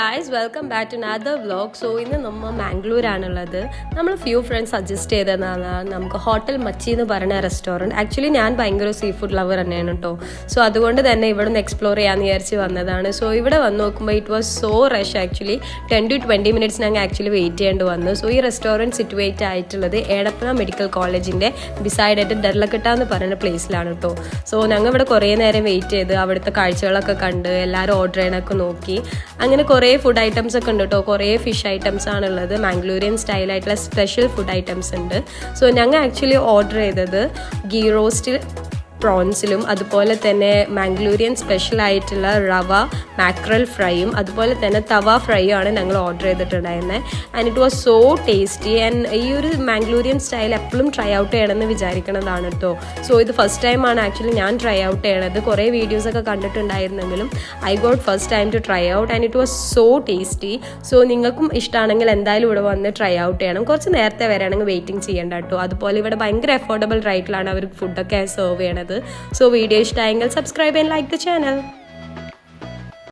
guys, welcome back to another vlog. So ഇന്ന് നമ്മൾ മാംഗ്ലൂരാണുള്ളത്. നമ്മൾ ഫ്യൂ ഫ്രണ്ട്സ് സജസ്റ്റ് ചെയ്തതാണ് നമുക്ക് ഹോട്ടൽ മച്ചി എന്ന് പറയുന്ന റെസ്റ്റോറൻറ്റ്. ആക്ച്വലി ഞാൻ ഭയങ്കര സീ ഫുഡ് ലവർ തന്നെയാണ് കേട്ടോ. സോ അതുകൊണ്ട് തന്നെ ഇവിടെ നിന്ന് എക്സ്പ്ലോർ ചെയ്യാമെന്ന് വിചാരിച്ച് വന്നതാണ്. സോ ഇവിടെ വന്ന് നോക്കുമ്പോൾ it was so rush. Actually 10 to 20 minutes ഞങ്ങൾ ആക്ച്വലി വെയിറ്റ് ചെയ്യേണ്ടി വന്നു. സോ ഈ റെസ്റ്റോറൻറ്റ് സിറ്റുവേറ്റ് ആയിട്ടുള്ളത് എടപ്പന മെഡിക്കൽ കോളേജിൻ്റെ ബിസൈഡായിട്ട് ഡെർലക്കട്ട എന്ന് പറയുന്ന പ്ലേസിലാണ് കേട്ടോ. സോ ഞങ്ങൾ ഇവിടെ കുറേ നേരം വെയിറ്റ് ചെയ്ത് അവിടുത്തെ കാഴ്ചകളൊക്കെ കണ്ട് എല്ലാവരും ഓർഡർ ചെയ്യണമൊക്കെ നോക്കി. അങ്ങനെ കുറേ ഫുഡ് ഐറ്റംസ് ഒക്കെ ഉണ്ട് കേട്ടോ. കുറേ ഫിഷ് ഐറ്റംസ് ആണുള്ളത്. മാംഗ്ലൂരിയൻ സ്റ്റൈലായിട്ടുള്ള സ്പെഷ്യൽ ഫുഡ് ഐറ്റംസ് ഉണ്ട്. സോ ഞങ്ങൾ ആക്ച്വലി ഓർഡർ ചെയ്തത് ഗീ റോസ്റ്റ് പ്രോൺസിലും അതുപോലെ തന്നെ മാംഗ്ലൂരിയൻ സ്പെഷ്യൽ ആയിട്ടുള്ള റവ മാക്രൽ ഫ്രൈയും അതുപോലെ തന്നെ തവ ഫ്രൈയും ആണ് ഞങ്ങൾ ഓർഡർ ചെയ്തിട്ടുണ്ടായിരുന്നത്. And it was so tasty. And ഈ ഒരു മാംഗ്ലൂരിയൻ സ്റ്റൈൽ എപ്പോഴും ട്രൈ ഔട്ട് ചെയ്യണമെന്ന് വിചാരിക്കണതാണ് കേട്ടോ. സോ ഇത് ഫസ്റ്റ് ടൈമാണ് ആക്ച്വലി ഞാൻ ട്രൈ ഔട്ട് ചെയ്യണത്. കുറേ വീഡിയോസൊക്കെ കണ്ടിട്ടുണ്ടായിരുന്നെങ്കിലും I got first time to try out and it was so tasty. So നിങ്ങൾക്കും ഇഷ്ടമാണെങ്കിൽ എന്തായാലും ഇവിടെ വന്ന് ട്രൈ ഔട്ട് ചെയ്യണം. കുറച്ച് നേരത്തെ വരികയാണെങ്കിൽ വെയിറ്റിംഗ് ചെയ്യേണ്ട കേട്ടോ. അതുപോലെ ഇവിടെ ഭയങ്കര അഫോർഡബിൾ റേറ്റിലാണ് അവർ ഫുഡൊക്കെ സെർവ് ചെയ്യണത്. So video ഇഷ്ടമായെങ്കിൽ subscribe and like the channel.